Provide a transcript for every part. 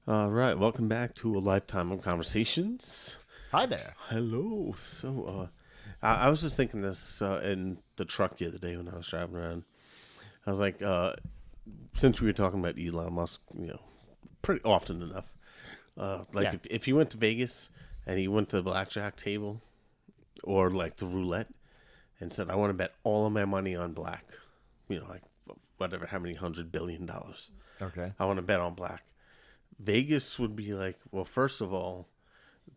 All right, welcome back to a lifetime of conversations. Hi there. Hello. I was just thinking this in the truck the other day when I was driving around. I was like, since we were talking about Elon Musk, pretty often enough. Yeah. If he went to Vegas and he went to the blackjack table or like the roulette and said, "I want to bet all of my money on black," like whatever, how many $100 billion. Okay. I want to bet on black. Vegas would be like, well, first of all,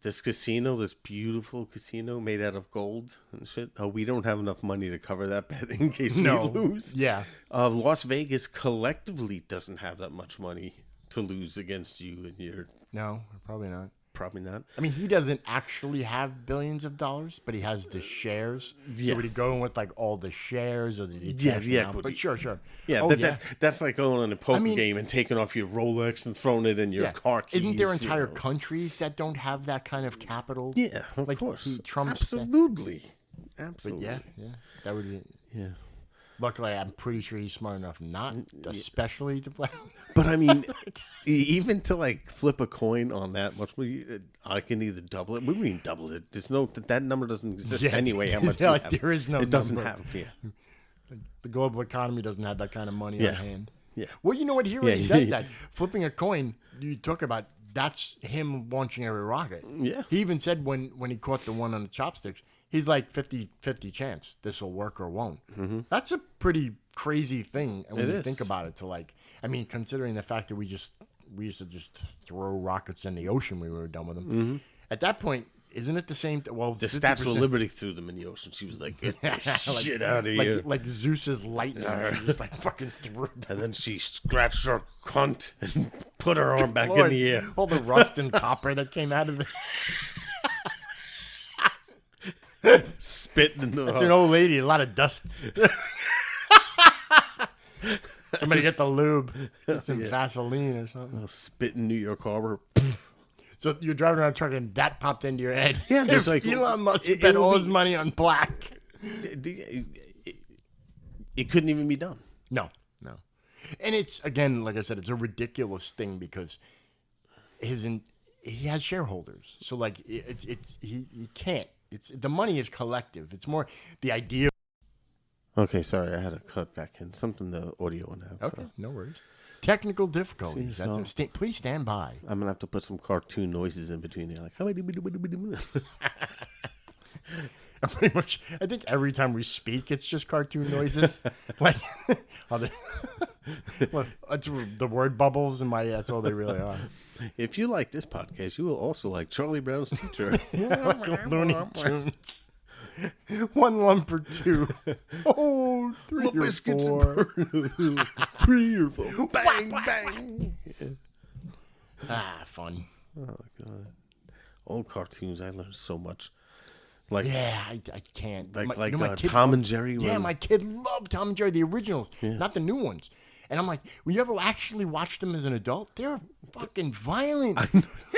this casino, this beautiful casino made out of gold and shit. Oh, we don't have enough money to cover that bet in case we lose. Yeah. Las Vegas collectively doesn't have that much money to lose against you, and you're No, probably not. probably not. I mean, he doesn't actually have billions of dollars, but he has the shares. Yeah. So would he go in with like all the shares or did he Yeah, cash the it out? equity. But sure. Yeah, Oh, that's like going on a poker I mean- game and taking off your Rolex and throwing it in your car keys. Isn't there entire countries that don't have that kind of capital? Yeah, of like course. Trump's Absolutely. But Absolutely. yeah. That would be. Yeah. Luckily, I'm pretty sure he's smart enough not, especially to play. But I mean, even to like flip a coin on that much, I can either double it. We mean double it. There's no that number doesn't exist anyway. How much? Yeah, you like have. there is no It doesn't number. have. Yeah. The global economy doesn't have that kind of money on hand. Yeah. Well, you know what? He Yeah, already yeah. does that. Flipping a coin, you talk about, that's him launching every rocket. Yeah. He even said when he caught the one on the chopsticks, he's like 50-50 chance this will work or won't. Mm-hmm. That's a pretty crazy thing. And when It you is. think about it, considering the fact that we used to just throw rockets in the ocean when we were done with them. Mm-hmm. At that point, isn't it the same? Well, The Statue of 50%. Liberty threw them in the ocean. She was like, "Get the shit out of here!" Like Zeus's lightning, she just like fucking threw them. And then she scratched her cunt and put her arm back in Lord, the air. all the rust and copper that came out of it. Spitting in the. It's an old lady, a lot of dust. Somebody get the lube, get some Vaseline or something. Spit in New York Harbor. So you're driving around a truck and that popped into your head. Yeah, If just like- Elon Musk it spent would all be- his money on black. It couldn't even be done. No. And it's, again, like I said, it's a ridiculous thing because he has shareholders. So like he can't. The money is collective. It's more the idea. Okay, sorry, I had to cut back in. The audio went out. Okay, So no worries. Technical difficulties. See, so- Please stand by. I'm gonna have to put some cartoon noises in between there, like. Pretty much, I think every time we speak, it's just cartoon noises. Like, well, it's the word bubbles in my. That's all they really are. If you like this podcast, you will also like Charlie Brown's Teacher. Like Looney Tunes. 1 lump or 2. Oh, 3 or Biscuits 4. and 3 or 4. Bang, bang. Fun. Oh god, old cartoons. I learned so much. Like Yeah, I can't. My kid Tom loved- and Jerry. Yeah, when- my kid loved Tom and Jerry, the originals, not the new ones. And I'm like, when you ever actually watch them as an adult, they're fucking violent.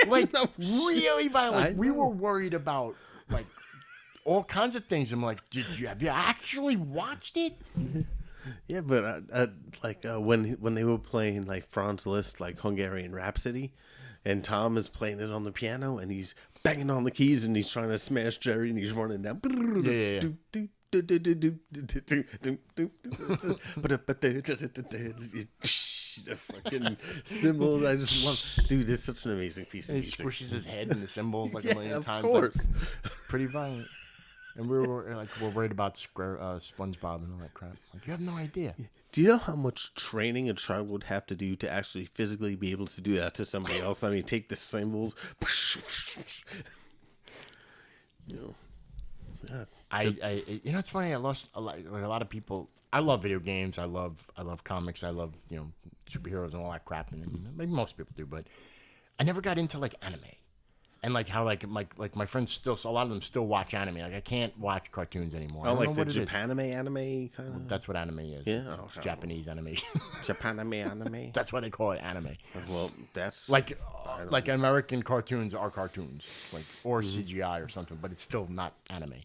Like, really violent. Like, we were worried about, like, all kinds of things. I'm like, have you actually watched it? Yeah, but when they were playing like Franz Liszt, like Hungarian Rhapsody, and Tom is playing it on the piano and he's banging on the keys and he's trying to smash Jerry and he's running down. Yeah. The fucking cymbals, I just love. Dude, it's such an amazing piece of And he music. squishes his head in the cymbals like a Yeah, million of times. course. Like, pretty violent. And we're worried about SpongeBob and all that crap. Like, you have no idea. Do you know how much training a child would have to do to actually physically be able to do that to somebody else? I mean, take the cymbals. It's funny. I lost a lot of people. I love video games. I love comics. I love superheroes and all that crap. And maybe most people do, but I never got into like anime. And like how my friends still, so a lot of them still watch anime. Like I can't watch cartoons anymore. I Oh, don't know like the what it is. Japanime kind of. That's what anime is. Yeah? It's Japanese animation. Japanime. That's why they call it anime. Well, that's Like American cartoons are cartoons, like or CGI or something, but it's still not anime.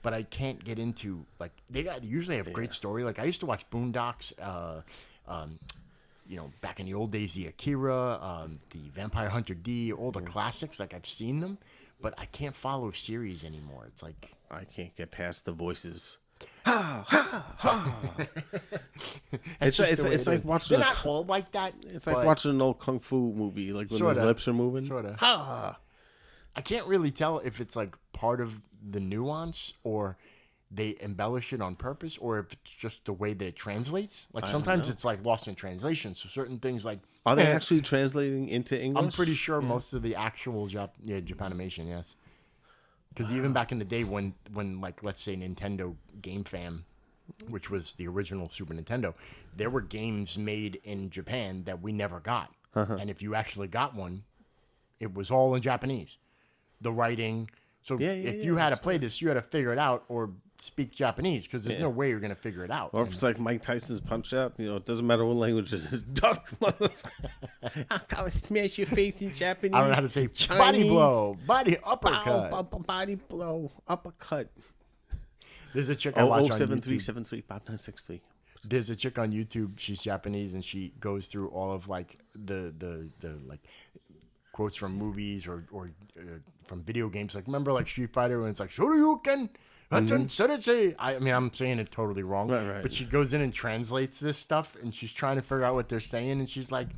But I can't get into like they usually have great story. Like I used to watch Boondocks. back in the old days, the Akira, the Vampire Hunter D, all the classics. Like I've seen them, but I can't follow series anymore. It's like I can't get past the voices. Ha ha ha! It's like watching. They're not all like that. It's like watching an old kung fu movie, like when his lips are moving. Sorta. Ha! I can't really tell if it's like part of the nuance or they embellish it on purpose, or if it's just the way that it translates. Like sometimes it's like lost in translation. So certain things like are they actually translating into English? I'm pretty sure most of the actual Japanimation, yes. Because even back in the day when like let's say Nintendo Game Fam, which was the original Super Nintendo, there were games made in Japan that we never got. And if you actually got one, it was all in Japanese. The writing. So if you had to play this, you had to figure it out or speak Japanese because there's no way you're going to figure it out. Or if it's like Mike Tyson's Punch Out, it doesn't matter what language it is. Duck, motherfucker. I'll come smash your face in Japanese. I don't know how to say Chinese. Body blow, body uppercut. Body blow, uppercut. There's a chick I watch on 07373 5963. There's a chick on YouTube. She's Japanese and she goes through all of like the like quotes from movies or from video games. Like remember like Street Fighter when it's like Shoryuken. I mean, I'm saying it totally wrong, right. but she goes in and translates this stuff, and she's trying to figure out what they're saying, and she's like,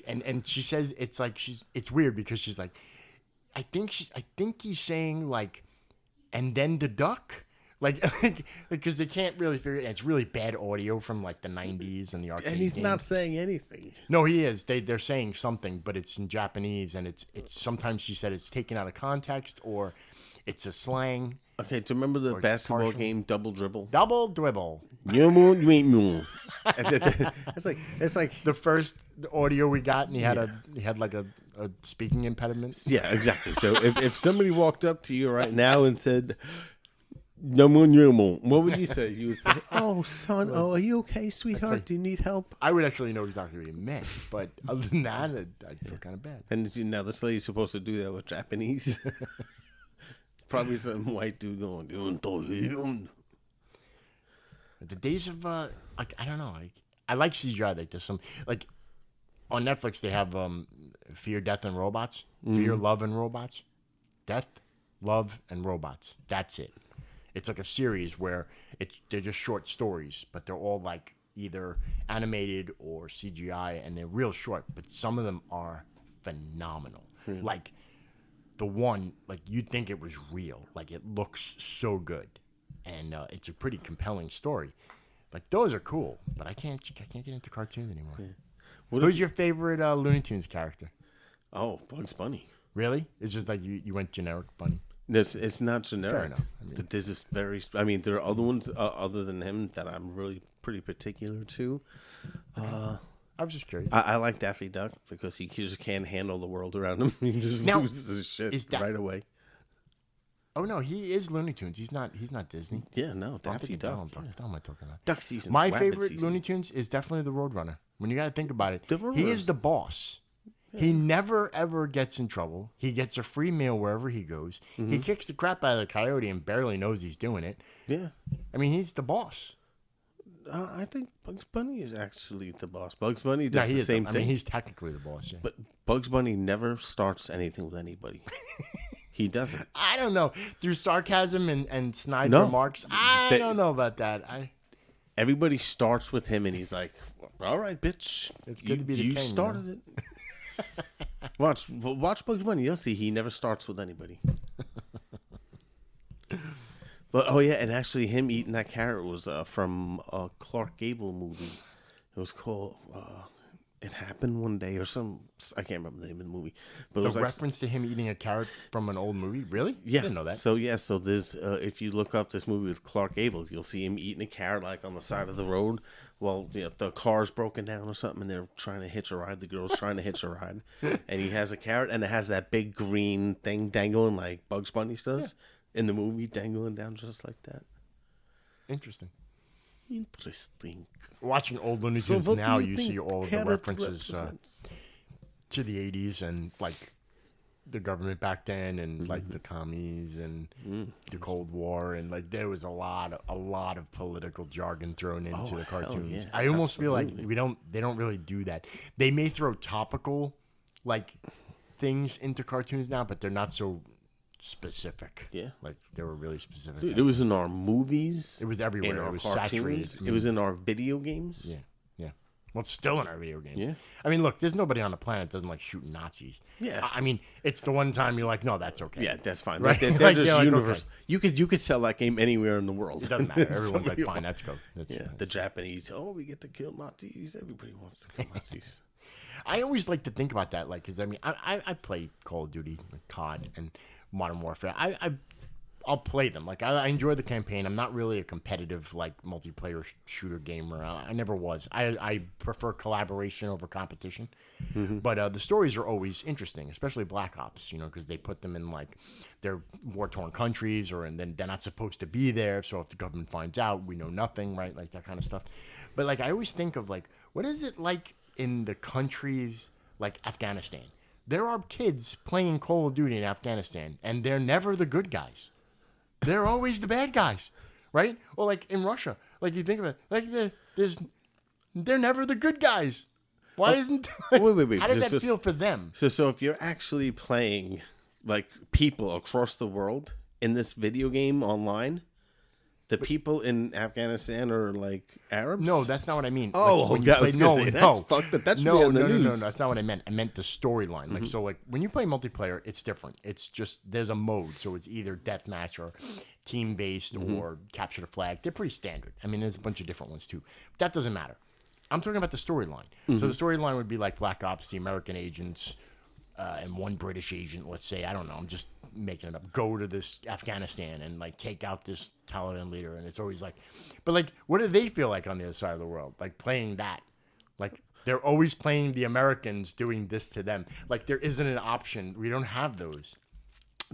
and she says it's like it's weird because she's like, I think he's saying like, and then the duck, like because they can't really figure it. It's really bad audio from like the 90s and the arcade. And he's games. not saying anything. No, he is. They're saying something, but it's in Japanese, and it's sometimes she said it's taken out of context or it's a slang. Okay, do you remember the basketball game Double Dribble? Double Dribble. It's like the first audio we got, and he had like a speaking impediment. Yeah, exactly. So if somebody walked up to you right now and said, "No more, no more," what would you say? You would say, "Oh, son, are you okay, sweetheart? Do you need help?" I would actually know exactly what he meant, but other than that, I'd feel kind of bad. And now this lady's supposed to do that with Japanese. Probably some white dude going, the days of like I don't know, I like CGI. Like there's some like on Netflix they have Fear, Death, and Robots. Fear, Love, and Robots. Death, Love, and Robots. That's it. It's like a series where they're just short stories, but they're all like either animated or CGI, and they're real short. But some of them are phenomenal. Like. The one, like, you'd think it was real. Like, it looks so good. And it's a pretty compelling story. Like, those are cool. But I can't get into cartoons anymore. Yeah. Who's your favorite Looney Tunes character? Oh, Bugs Bunny. Really? It's just like you went generic bunny? It's not generic. Fair enough. I mean, this is very... I mean, there are other ones other than him that I'm really pretty particular to. I was just curious. I like Daffy Duck because he just can't handle the world around him. He just loses his shit right away. Oh no, he is Looney Tunes. He's not Disney. Yeah, no, Daffy Duck. What am I talking about? Duck season. My favorite Looney Tunes is definitely the Roadrunner. When you got to think about it, he is the boss. Yeah. He never ever gets in trouble. He gets a free meal wherever he goes. Mm-hmm. He kicks the crap out of the coyote and barely knows he's doing it. Yeah, I mean he's the boss. I think Bugs Bunny is actually the boss. Bugs Bunny does the same thing. I mean, he's technically the boss, yeah. But Bugs Bunny never starts anything with anybody. He doesn't. I don't know. Through sarcasm and snide remarks, I don't know about that. Everybody starts with him, and he's like, "All right, bitch. It's good to be the king. You started it." Watch Bugs Bunny. You'll see he never starts with anybody. But and actually, him eating that carrot was from a Clark Gable movie. It was called "It Happened One Day" or some. I can't remember the name of the movie. But the reference to him eating a carrot from an old movie, really? Yeah, I didn't know that. So there's if you look up this movie with Clark Gable, you'll see him eating a carrot like on the side of the road. Well, the car's broken down or something, and they're trying to hitch a ride. The girl's trying to hitch a ride, and he has a carrot, and it has that big green thing dangling like Bugs Bunny does. Yeah. In the movie, dangling down just like that. Interesting. Watching old Looney Tunes now, you see all of the references to the 80s and like the government back then, and like the commies and the Cold War, and like there was a lot of political jargon thrown into the cartoons. yeah, I almost feel like absolutely. they don't really do that. They may throw topical like things into cartoons now, but they're not so specific. Yeah. Like they were really specific. Dude, it was in our movies. It was everywhere. In our It was cartoons. saturated. It was in our video games. Yeah. Well, it's still in our video games. Yeah. I mean, look, there's nobody on the planet that doesn't like shooting Nazis. Yeah. I mean, it's the one time you're like, no, that's okay. Yeah, that's fine. Right? They're Like, just yeah, like, universe. okay. You could sell that game anywhere in the world. It doesn't matter. Everyone's like, Somebody fine, will- let's go. The Japanese. Oh, we get to kill Nazis. Everybody wants to kill Nazis. I always like to think about that, like, because I mean, I play Call of Duty, COD, and Modern Warfare. I'll play them. Like, I enjoy the campaign. I'm not really a competitive, like, multiplayer shooter gamer. I never was. I prefer collaboration over competition. But the stories are always interesting, especially Black Ops, you know, because they put them in, like, their war-torn countries, and then they're not supposed to be there. So if the government finds out, we know nothing, right? Like, that kind of stuff. But, like, I always think of, like, what is it like in the countries like Afghanistan? There are kids playing Call of Duty in Afghanistan, and they're never the good guys. They're always the bad guys, right? Or like in Russia, like you think of it, like they're never the good guys. Why isn't? Wait. How does that feel for them? So if you're actually playing like people across the world in this video game online, the people in Afghanistan are like Arabs? No, that's not what I mean. Oh, like, when God, I was gonna say, that's fucked up. That should be on the no, news. that's not what I meant. I meant the storyline. Like, so, like, when you play multiplayer, it's different. It's just, there's a mode. So it's either deathmatch or team-based or capture the flag. They're pretty standard. I mean, there's a bunch of different ones, too. But that doesn't matter. I'm talking about the storyline. So the storyline would be like Black Ops, the American agents, and one British agent, let's say, I don't know, I'm just making it up, go to this Afghanistan and like take out this Taliban leader. And it's always like, but like, what do they feel like on the other side of the world? Like playing that, like they're always playing the Americans doing this to them. Like there isn't an option. We don't have those.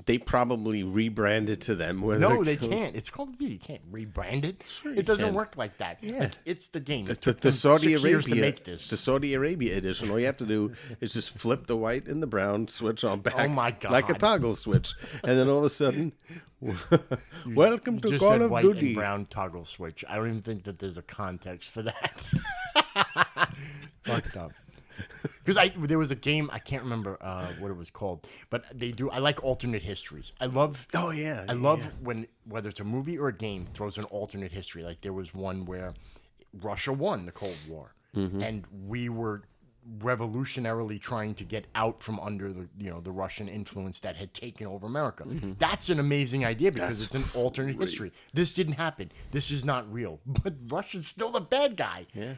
They probably rebranded to them. Where No, they're they can't. It's Call of Duty. You can't rebrand it. Sure you It doesn't can. work like that. Yeah. Like, it's the game. It The took them Saudi 6 years to Arabia, make this. the Saudi Arabia edition. All you have to do is just flip the white and the brown switch on back. Oh my God. Like a toggle switch, and then all of a sudden, welcome to Just Call said of white Duty. and brown toggle switch. I don't even think that there's a context for that. Fucked up. Because there was a game, I can't remember what it was called, but they do. I like alternate histories. I love. Oh yeah, I love when whether it's a movie or a game throws an alternate history. Like there was one where Russia won the Cold War, and we were revolutionarily trying to get out from under the Russian influence that had taken over America. That's an amazing idea because it's an alternate history. This didn't happen. This is not real, but Russia's still the bad guy. Yeah.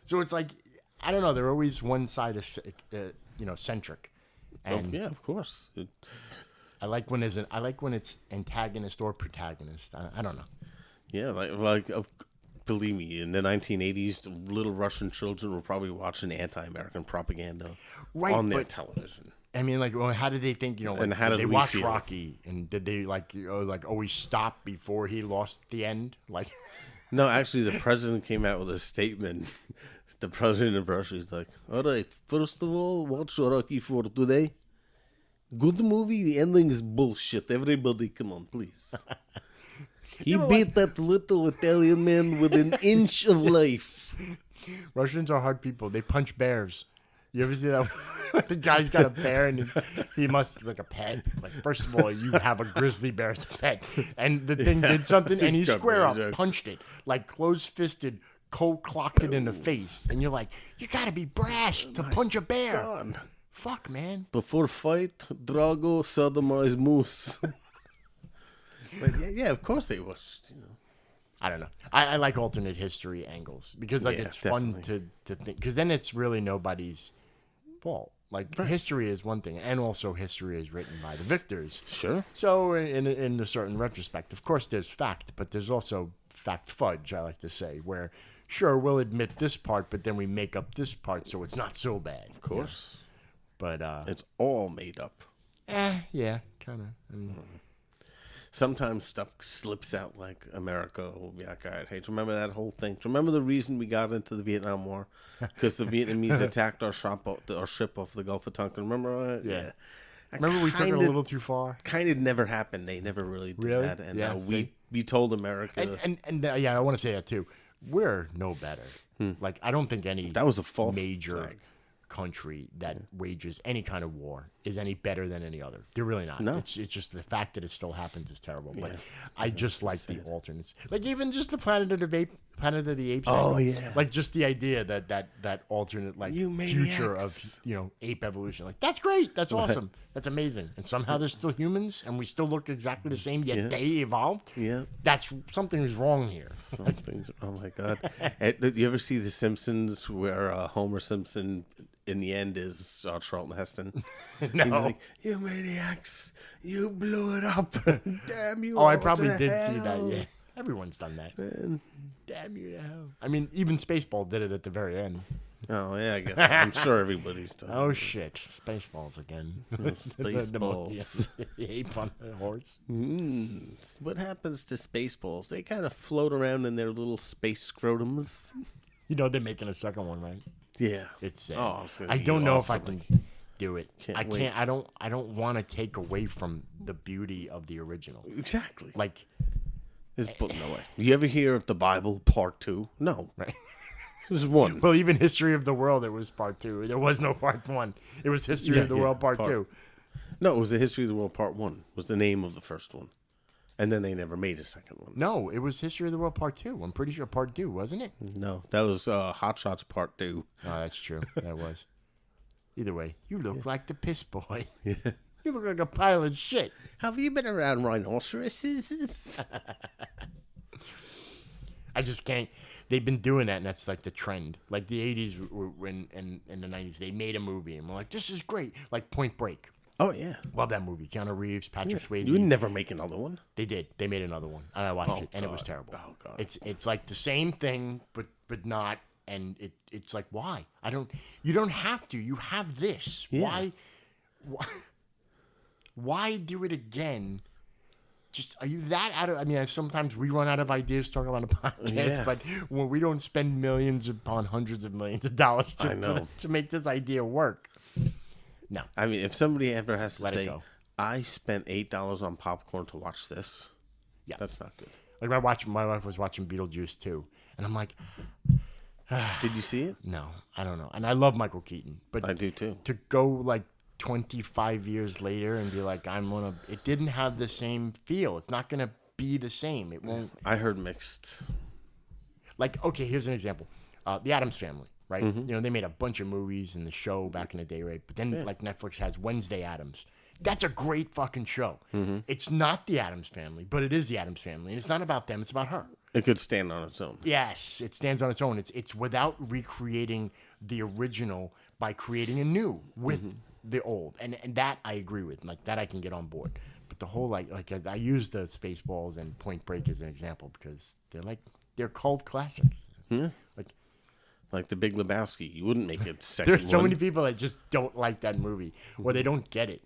So it's like I don't know. They're always one side centric, and Yeah, of course. I like when it's antagonist or protagonist. I don't know. Yeah, believe me, in the 1980s, the little Russian children were probably watching anti-American propaganda on their television. I mean, like, well, how did they think? And how did did they we watch feel? Rocky, and did they always stop before he lost the end? Like, No, actually, the president came out with a statement. The president of Russia is like, all right, first of all, watch Rocky for today. Good movie. The ending is bullshit. Everybody, come on, please. He beat that little Italian man with an inch of life. Russians are hard people. They punch bears. You ever see that? The guy's got a bear and he must like a pet. Like, first of all, you have a grizzly bear as a pet, and the thing did something, and he square up punched it, like close-fisted, cold clocked it in the face, and you're like, you gotta be brash to punch a bear. Son. Fuck, man. Before fight, Drago sodomized moose. But yeah, of course they watched. I don't know. I like alternate history angles because like Yeah, it's fun definitely. to think because then it's really nobody's fault. Like history is one thing, and also history is written by the victors. Sure. So in a certain retrospect, of course, there's fact, but there's also fact fudge. I like to say where sure we'll admit this part, but then we make up this part so it's not so bad. Of course. But It's all made up. yeah, kind of. I mean, Sometimes stuff slips out, like America will be like, all right, hey, do you remember that whole thing? Do you remember the reason we got into the Vietnam War? Because the Vietnamese attacked our ship off the Gulf of Tonkin. Remember that? Yeah. Remember we took it a little too far? Kind of never happened. They never really did that. And Yeah, we told America. And yeah, I want to say that too. We're no better. Like, I don't think any That was a false major flag. country that wages any kind of war is any better than any other. They're really not. No. It's just the fact that it still happens is terrible. But I just like the alternates. Like, even just the Planet of the Apes. Oh, angle. yeah. Like, just the idea that alternate, like, You future maniacs. of, ape evolution. Like, that's great. That's awesome. That's amazing. And somehow they're still humans and we still look exactly the same, yet they evolved. Yeah. That's something's wrong here. Something's, oh my God. Did you ever see The Simpsons where Homer Simpson in the end is Charlton Heston? No. He's like, you maniacs, you blew it up. Damn you. Oh, I all probably to did see that. hell." Yeah, everyone's done that. Man. Damn you to hell. I mean, even Spaceball did it at the very end. Oh, yeah, I guess. I'm sure everybody's done Oh shit, Spaceballs again. Spaceballs. The ape on the horse. What happens to Spaceballs? They kind of float around in their little space scrotums. You know they're making a second one, right? Yeah. It's sad. Oh, it's gonna I be don't know awesome. if I can do it. Can't I wait. can't. I don't want to take away from the beauty of the original. Exactly. Like, No way. You ever hear of the Bible Part 2? No. right? There's one. Well, even History of the World, it was Part 2. There was no Part 1. It was History of the World Part 2. No, it was the History of the World Part 1 was the name of the first one. And then they never made a second one. No, it was History of the World Part 2. I'm pretty sure Part 2, wasn't it? No, that was Hot Shots Part 2. Oh, that's true. That was. Either way, you look like the piss boy. You look like a pile of shit. Have you been around rhinoceroses? I just can't. They've been doing that, and that's like the trend. Like the 80s when in the 90s, they made a movie, and we're like, this is great. Like Point Break. Oh, yeah. Love that movie. Keanu Reeves, Patrick Swayze. You would never make another one. They did. They made another one, and I watched it, and it was terrible. Oh, God. It's like the same thing, but not. And it's like, why? You don't have to. You have this. Yeah. Why do it again? Just, are you that out of? I mean, sometimes we run out of ideas talking about a podcast, Yeah. but when we don't spend millions upon hundreds of millions of dollars I know. to make this idea work. No. I mean, if somebody ever has to Let it say, go. I spent $8 on popcorn to watch this, Yeah. that's not good. Like my wife was watching Beetlejuice too, and I'm like, Did you see it? no, I don't know. And I love Michael Keaton, but I do too. to go like 25 years later and be like, it didn't have the same feel. It's not gonna be the same. It won't. I heard mixed. Like, okay, here's an example. The Addams Family, right? You know, they made a bunch of movies and the show back in the day, right? But then like Netflix has Wednesday Addams. That's a great fucking show. It's not the Addams Family, but it is the Addams Family, and it's not about them. It's about her. It could stand on its own. Yes, it stands on its own. It's without recreating the original by creating a new with the old, and that I agree with. Like that, I can get on board. But the whole like I use the Spaceballs and Point Break as an example because they're cult classics. Like the Big Lebowski. You wouldn't make it second There's so one. many people that just don't like that movie or they don't get it.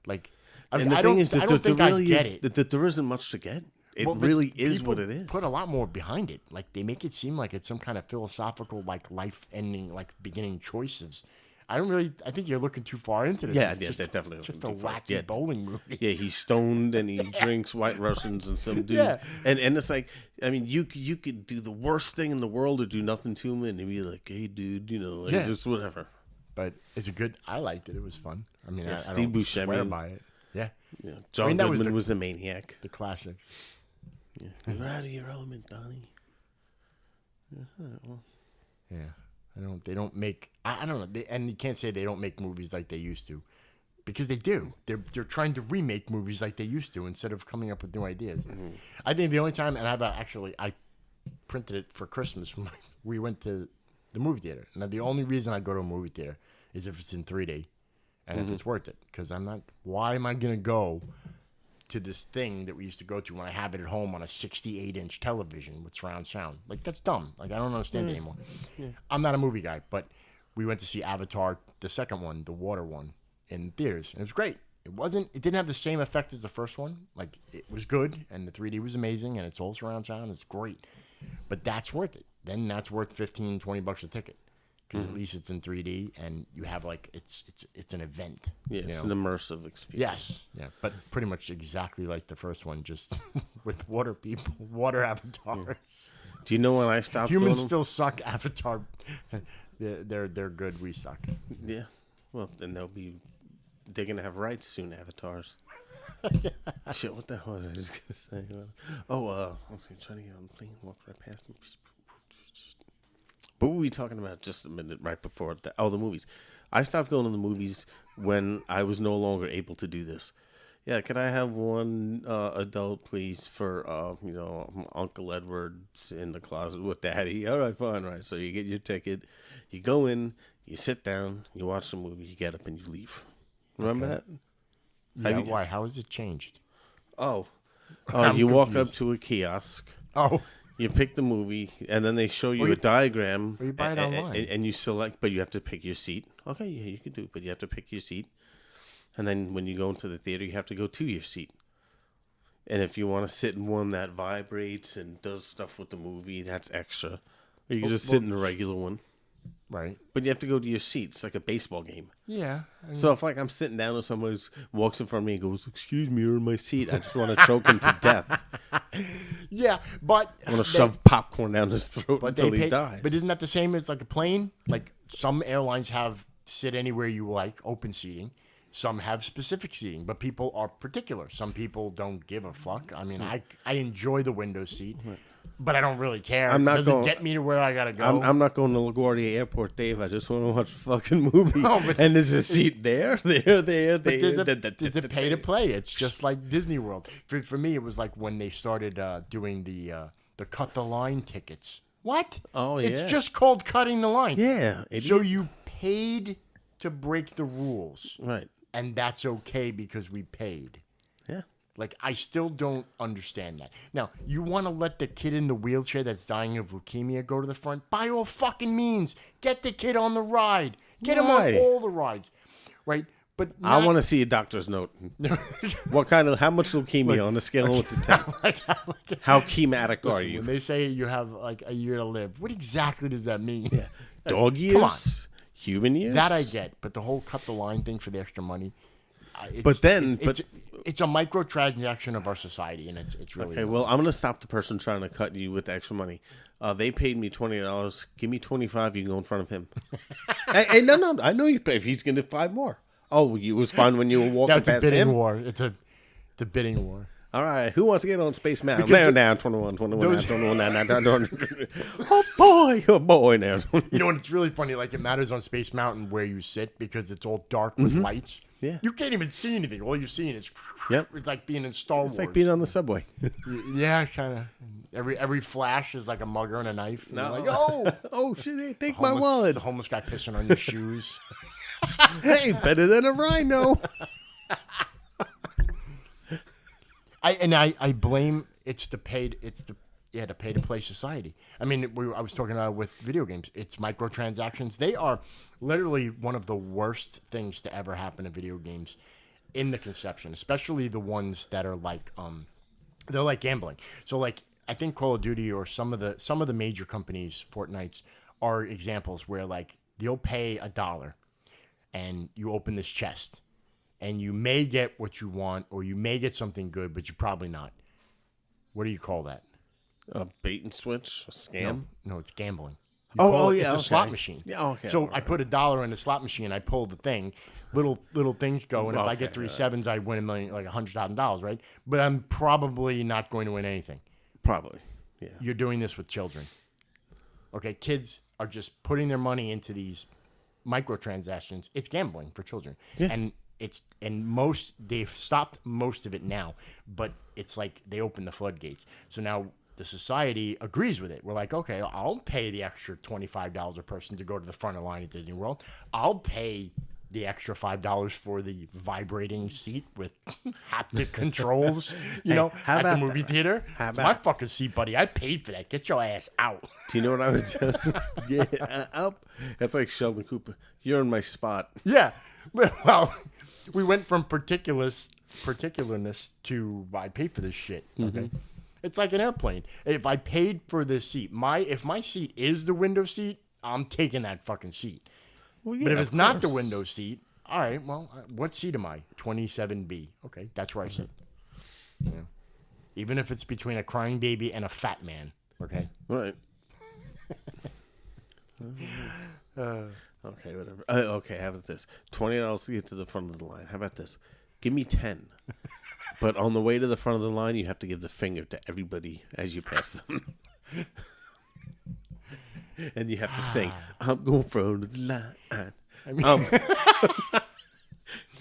Like, And the I thing don't, is that I don't think there I really get is, it. that there isn't much to get. It Well, really is people what it is. Put a lot more behind it. Like they make it seem like it's some kind of philosophical, like life-ending, like beginning choices. I think you're looking too far into this. Yeah, It's yeah, just, they're definitely it's just looking a too far. wacky Yeah. bowling movie. Yeah, he's stoned and he drinks White Russians and some dude. Yeah. And it's like, I mean, you could do the worst thing in the world or do nothing to him and he'd be like, hey, dude, like, Yeah. just whatever. But it's a good. I liked it. It was fun. I mean, I Steve don't swear Buscemi. by it. Yeah, Yeah. John that was Goodman was a maniac. the classics. Yeah. You're out of your element, Donnie. Yeah, They don't make. I don't know. And you can't say they don't make movies like they used to, because they do. They're trying to remake movies like they used to instead of coming up with new ideas. I think the only time, and I printed it for Christmas. We went to the movie theater. Now the only reason I go to a movie theater is if it's in 3D, and if it's worth it. Because I'm not. Why am I gonna go to this thing that we used to go to when I have it at home on a 68-inch television with surround sound? Like, that's dumb. Like, I don't understand it anymore. I'm not a movie guy, but we went to see Avatar, the second one, the water one, in theaters, and it was great. It didn't have the same effect as the first one. Like, it was good, and the 3D was amazing, and it's all surround sound. It's great. But that's worth it. Then that's worth $15, $20 a ticket. because at least it's in 3D and you have like it's an event. Yeah, it's you know? an immersive experience. Yes, yeah, but pretty much exactly like the first one, just with water people, water avatars. Do you know when I stopped Humans going? still suck. Avatar, they're good. We suck. Yeah. Well, then they're gonna have rights soon. Avatars. Shit, what the hell was I just gonna say? I'm trying to get on the plane, walk right past them. What were we talking about just a minute right before that? Oh, the movies. I stopped going to the movies when I was no longer able to do this. Yeah, could I have one adult, please, for Uncle Edward's in the closet with Daddy? All right, fine, right. So you get your ticket, you go in, you sit down, you watch the movie, you get up and you leave. Remember that? Yeah, why? How has it changed? You walk up to a kiosk. Oh, You pick the movie, and then they show you a diagram. Or you buy it online. And you select, but you have to pick your seat. Okay, yeah, you can do it, but you have to pick your seat. And then when you go into the theater, you have to go to your seat. And if you want to sit in one that vibrates and does stuff with the movie, that's extra. Or you can just sit in the regular one. right. But you have to go to your seat. It's like a baseball game. Yeah. So if I'm sitting down and somebody walks in front of me and goes, "Excuse me, you're in my seat," I just want to choke him to death. Yeah, but I want to shove popcorn down his throat until he dies. But isn't that the same as like a plane? Like some airlines have sit anywhere you like, open seating. Some have specific seating, but people are particular. Some people don't give a fuck. I mean, I enjoy the window seat, but I don't really care. I'm not Doesn't going- get me to where I gotta go. I'm not going to LaGuardia Airport, Dave. I just want to watch a fucking movie. And there's a seat there. There's a pay to play. It's just like Disney World. For me, it was like when they started doing the cut the line tickets. What? Oh, yeah. It's just called cutting the line. Yeah. So you paid to break the rules. Right. And that's okay because we paid. Yeah. Like, I still don't understand that. Now, you want to let the kid in the wheelchair that's dying of leukemia go to the front? By all fucking means, get the kid on the ride. Get him on Right. all the rides. Right? But I want to see a doctor's note. How much leukemia on a scale of 1 to 10? How chematic are you? When they say you have like a year to live, what exactly does that mean? Yeah. Dog years? Come on. Human years? That I get, but the whole cut the line thing for the extra money. It's a microtransaction of our society, and it's really Okay, well, I'm going to stop the person trying to cut you with the extra money. They paid me $20. Give me $25. You can go in front of him. hey, no. I know you pay. If he's going to 5 more. Oh, it was fine when you were walking That's past a bidding him? war. It's a bidding war. All right, who wants to get on Space Mountain? Now, 21, now. Oh, boy, now. You know, and it's really funny. Like, it matters on Space Mountain where you sit because it's all dark with lights. Yeah. You can't even see anything. All you're seeing is... Yep. It's like being in Star Wars. It's like being on the subway. Yeah, kind of. Every flash is like a mugger and a knife. And No. you're like, oh! Oh, shit, hey, take my wallet. It's a homeless guy pissing on your shoes. Hey, better than a rhino. I blame to pay to play society. I mean, I was talking about it with video games. It's microtransactions. They are literally one of the worst things to ever happen to video games in the conception, especially the ones that are like they're like gambling. So like I think Call of Duty or some of the major companies, Fortnite's, are examples where like you'll pay $1 and you open this chest. And you may get what you want, or you may get something good, but you're probably not. What do you call that? A bait and switch? A scam? No, it's gambling. Yeah. It's a slot machine. Yeah, okay. So I put $1 in the slot machine, I pull the thing, little things go, and if I get 3 sevens, I win $1 million, like $100,000, right? But I'm probably not going to win anything. Probably, yeah. You're doing this with children. Okay, kids are just putting their money into these microtransactions. It's gambling for children. Yeah. They've stopped most of it now, but it's like they open the floodgates. So now the society agrees with it. We're like, okay, I'll pay the extra $25 a person to go to the front of the line at Disney World. I'll pay the extra $5 for the vibrating seat with haptic controls, at the movie theater. It's my fucking seat, buddy. I paid for that. Get your ass out. Do you know what I would tell you? Get up. That's like Sheldon Cooper. You're in my spot. Yeah. Well, we went from particularness to I paid for this shit. Okay, It's like an airplane. If I paid for this seat, if my seat is the window seat, I'm taking that fucking seat. Well, yeah, But if of it's not the course. window seat, all right, well, what seat am I? 27B. Okay, that's where I sit. You know? Even if it's between a crying baby and a fat man. Okay? Right. Okay, whatever. Okay, how about this? $20 to get to the front of the line. How about this? Give me 10. But on the way to the front of the line, you have to give the finger to everybody as you pass them. And you have to sing, I'm going front of the line. I mean,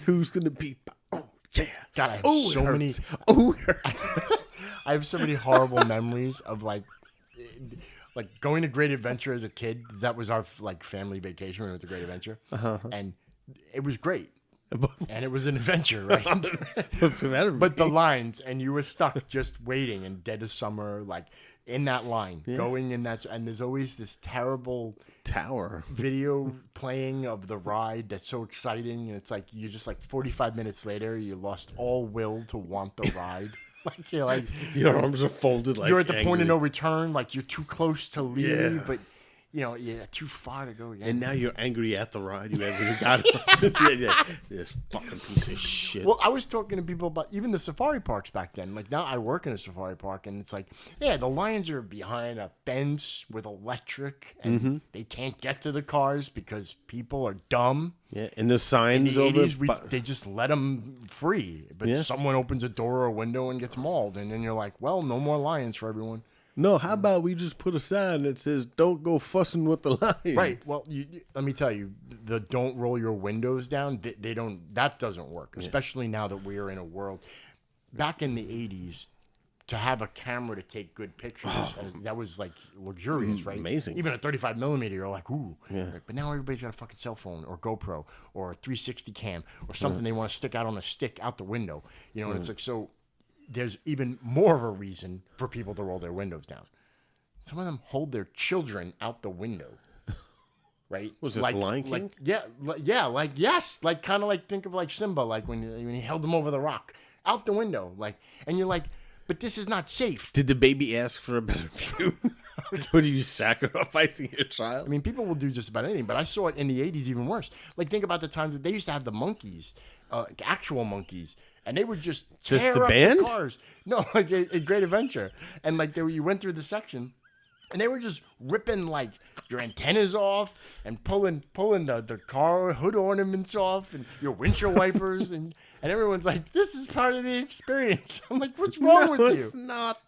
Who's going to be? Oh, yeah. God, I have Oh, so it many. hurts. Oh, it hurts. I have so many horrible memories of like going to Great Adventure as a kid. That was our like family vacation. We went to Great Adventure, and it was great. And it was an adventure, right? But the lines, and you were stuck just waiting in dead of summer, like in that line, going in that, and there's always this terrible tower video playing of the ride that's so exciting, and it's like you're just like 45 minutes later, you lost all will to want the ride. Like you're like your arms are folded, like you're at the point angry. of no return, like you're too close to leave, Yeah. but you're too far to go again. And now you're angry at the ride. You haven't got it. Yeah. This fucking piece of shit. Well, I was talking to people about even the safari parks back then. Like now I work in a safari park, and it's like, yeah, the lions are behind a fence with electric, and they can't get to the cars because people are dumb. Yeah, and the In signs the over. 80s, they just let them free. But Yeah. someone opens a door or a window and gets mauled, and then you're like, well, no more lions for everyone. No, how about we just put a sign that says "Don't go fussing with the lions." Right. Well, let me tell you, the don't roll your windows down. They don't. That doesn't work. Especially now that we are in a world. Back in the 80s, to have a camera to take good pictures, that was like luxurious, right? Amazing. Even a 35 millimeter, you're like, ooh. Yeah. Right? But now everybody's got a fucking cell phone or GoPro or a 360 cam or something they want to stick out on a stick out the window. You know, and it's like so. There's even more of a reason for people to roll their windows down. Some of them hold their children out the window, right? Was this Lion King? Kind of like think of like Simba, like when he held them over the rock, out the window, like, and you're like, but this is not safe. Did the baby ask for a better view? What are you sacrificing your child? I mean, people will do just about anything, but I saw it in the 80s even worse. Like, think about the times that they used to have the monkeys, actual monkeys, and they would just tear the up band? the cars. No, like a Great Adventure. And like you went through the section, and they were just ripping like your antennas off and pulling the car hood ornaments off and your windshield wipers, and everyone's like, this is part of the experience. I'm like, what's wrong with you? It's not.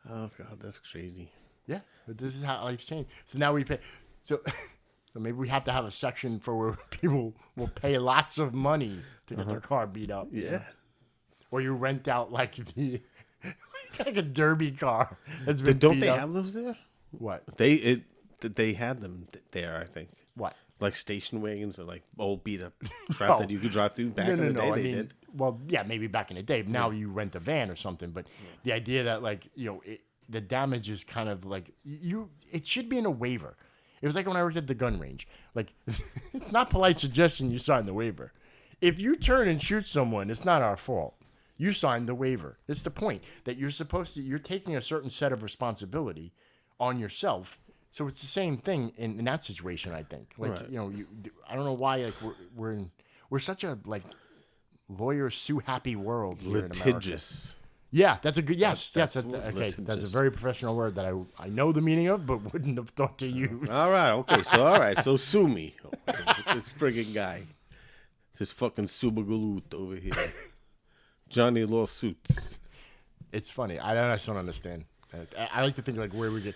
Oh God, that's crazy. Yeah, but this is how life's changed. So now we pay. So maybe we have to have a section for where people will pay lots of money to get their car beat up. Yeah. Or you rent out like a derby car. That's been Don't beat they up. have those there? What? They had them there, I think. What? Like station wagons or like old beat up truck that you could drive through back in the day. I They mean, did. well, yeah, maybe back in the day. But now you rent a van or something. But the idea that like the damage is kind of like it should be in a waiver. It was like when I worked at the gun range. Like, it's not polite suggestion you sign the waiver. If you turn and shoot someone, it's not our fault. You signed the waiver. It's the point that you're taking a certain set of responsibility on yourself. So it's the same thing in that situation, I think. Like, Right. I don't know why, like, we're such a, like, lawyer sue happy world here in America. Litigious. Yeah, that's a good, yes, That's okay. litigious. That's a very professional word that I know the meaning of, but wouldn't have thought to use. All right. So sue me. This friggin' guy. This fucking Subagalut over here. Johnny Lawsuits. It's funny. I just don't understand. I like to think like where we get.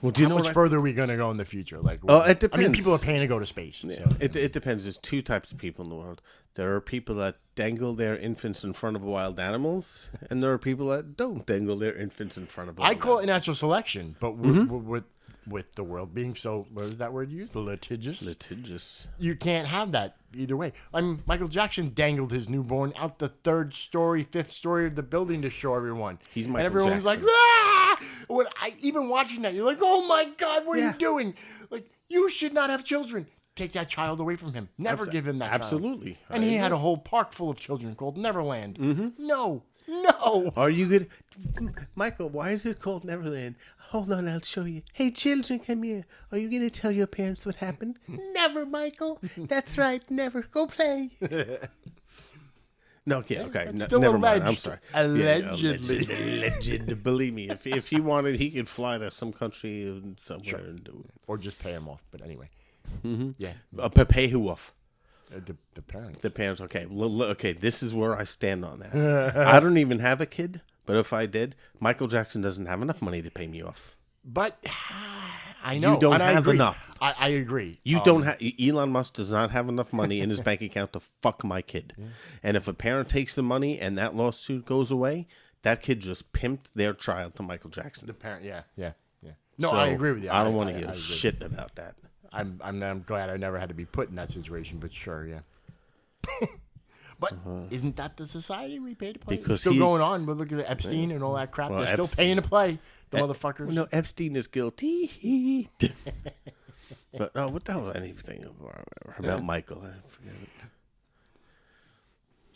Well, do you How know much further are we going to go in the future? Like, it depends. I mean, people are paying to go to space. Yeah, So. it depends. There's two types of people in the world. There are people that dangle their infants in front of wild animals, and there are people that don't dangle their infants in front of wild I call it animals. natural selection, but with the world being so, what is that word used? Litigious. Litigious. You can't have that either way. I mean, Michael Jackson dangled his newborn out the third story, fifth story of the building to show everyone. He's Michael and everyone's Jackson. like, ah! Even watching that, you're like, oh my God, what are you doing? Like, you should not have children. Take that child away from him. Never give him that child. Absolutely. And he had a whole park full of children called Neverland. Mm-hmm. No. No. Are you good? Michael, why is it called Neverland? Hold on, I'll show you. Hey, children, come here. Are you going to tell your parents what happened? Never, Michael. That's right, never. Go play. No, okay. Still Never alleged. mind. I'm sorry. Allegedly. Alleged. Believe me, if he wanted, he could fly to some country somewhere and do it. Or just pay him off. But anyway. Yeah. Pay who off? The parents. The parents. Okay. Okay. This is where I stand on that. I don't even have a kid, but if I did, Michael Jackson doesn't have enough money to pay me off. But I know You don't and I have agree. enough. I agree. You don't have. Elon Musk does not have enough money in his bank account to fuck my kid. Yeah. And if a parent takes the money and that lawsuit goes away, that kid just pimped their child to Michael Jackson. The parent. Yeah. No, So, I agree with you. I don't want to hear shit about that. I'm glad I never had to be put in that situation, but sure, yeah. But isn't that the society we pay to play? Because it's still going on. But look at Epstein and all that crap. Well, They're still paying to play. The motherfuckers. No, Epstein is guilty. But what the hell? Anything about Michael? I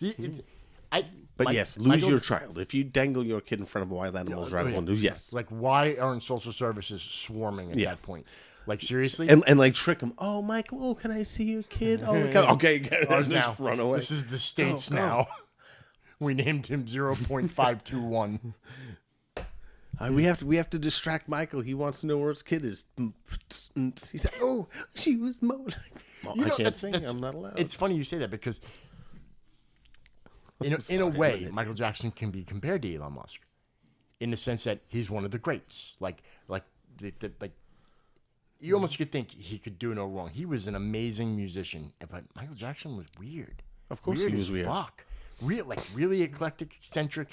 forget. But yes, lose your child. If you dangle your kid in front of a wild animal's right one, yes. Like, why aren't social services swarming at that point? Like, seriously? And like trick him. Oh, Michael, can I see your kid? Oh, okay. Just now run away. This is the States now. We named him 0.521. We have to distract Michael. He wants to know where his kid is. He's like, oh, she was moaning. Well, I can't sing. I'm not allowed. It's funny you say that because, in a way, Michael Jackson can be compared to Elon Musk, in the sense that he's one of the greats. Like you almost could think he could do no wrong. He was an amazing musician, but Michael Jackson was weird. Of course, he was weird. Fuck, really eclectic, eccentric.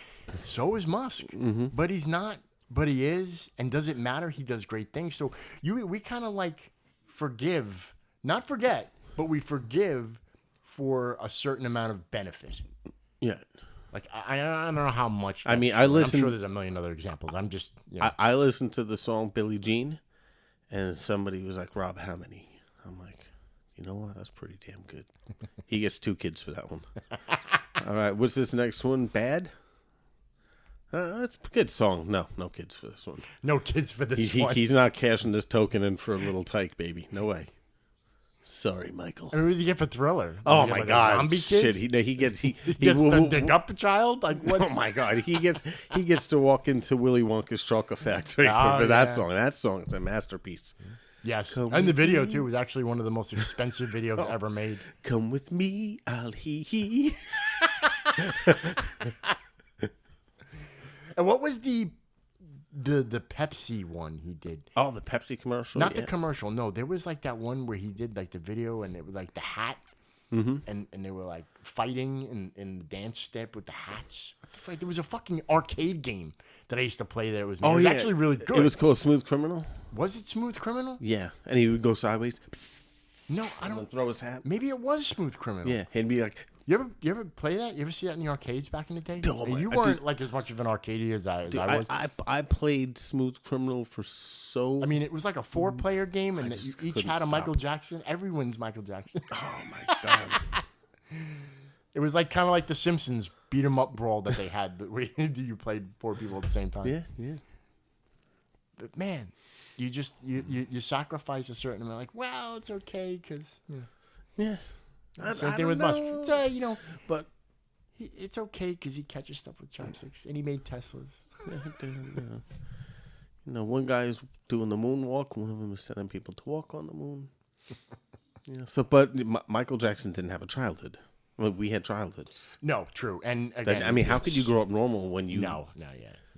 So is Musk, but he's not. But he is, and does it matter? He does great things. So we kind of like forgive, not forget, but we forgive for a certain amount of benefit. Yeah. Like I don't know how much. I mean, I'm sure there's a million other examples. I'm just. I listened to the song Billie Jean, and somebody was like, "Rob, how many?" I'm like, you know what? That's pretty damn good. He gets 2 kids for that one. All right, what's this next one? Bad. It's a good song. No kids for this one. No kids for this one. He's not cashing this token in for a little tyke, baby. No way. Sorry, Michael. I mean, what does he get for Thriller? Oh my God! Zombie kid? Shit, he gets he gets to dig up a child. Like what? Oh my God! He gets to walk into Willy Wonka's chocolate factory for that song. That song is a masterpiece. Yes, and the video too was actually one of the most expensive videos ever made. Come with me, I'll hee. And what was the Pepsi one he did? Oh, the Pepsi commercial? Not the commercial. No, there was like that one where he did like the video and it was like the hat. Mm-hmm. And they were like fighting in the dance step with the hats. There was a fucking arcade game that I used to play there. It was actually really good. It was called Smooth Criminal. Was it Smooth Criminal? Yeah. And he would go sideways. No, I don't. And throw his hat. Maybe it was Smooth Criminal. Yeah. He'd be like... You ever play that? You ever see that in the arcades back in the day? Oh, you weren't like as much of an arcade as I was. I played Smooth Criminal for so... I mean, it was like a 4-player game, and you each had a Michael Jackson. Everyone's Michael Jackson. Oh, my God. It was like kind of like the Simpsons beat-em-up brawl that they had. That you played 4 people at the same time. Yeah. But, man, you just... You sacrifice a certain amount. Like, well, it's okay, because... Yeah. Same thing with Musk. It's, but it's okay because he catches stuff with chopsticks and he made Teslas. One guy is doing the moonwalk. One of them is sending people to walk on the moon. But Michael Jackson didn't have a childhood. Well, we had childhoods. No, true. And again, how could you grow up normal when you? No,